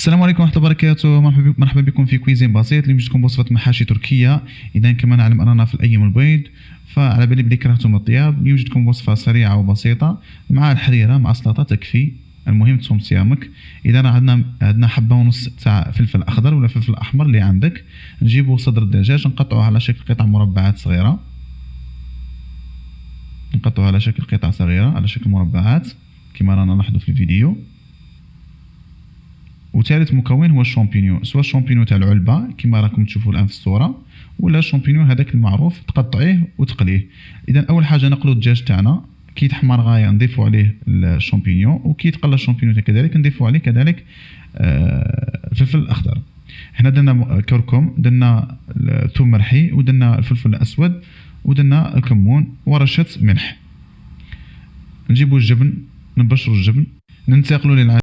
السلام عليكم ورحمة الله وبركاته. مرحبا بكم في كويزين بسيط. اليوم جبتكم وصفة محاشي تركية. إذا كما نعلم أننا في الأيام البيض، فعلى بالي بلي كرهتم الطياب. اليوم جبتكم وصفة سريعة وبسيطة مع الحريرة مع سلطة تكفي. المهم تصوم صيامك. إذا عندنا حبة ونص تاع فلفل أخضر ولا فلفل أحمر اللي عندك. نجيبو صدر الدجاج نقطعوه على شكل قطع مربعات صغيرة. نقطعوه على شكل قطع صغيرة على شكل مربعات كما رانا نلاحظوا في الفيديو. وثالث مكون هو الشامبينيون، سواء الشامبينيون تاع العلبة كما راكم تشوفوا الآن في الصورة، ولا الشامبينيون هذاك المعروف تقطعيه وتقليه. إذا أول حاجة نقلو الدجاج تاعنا، كي يتحمر غاية نضيفو عليه الشامبينيون، وكي يتقلى الشامبينيون كذلك نضيفو عليه كذلك الفلفل الأخضر. حنا درنا كركم، درنا ثوم مرحي، ودرنا الفلفل الأسود، ودرنا الكمون ورشة ملح. نجيبو الجبن، نبشرو الجبن، ننتقلو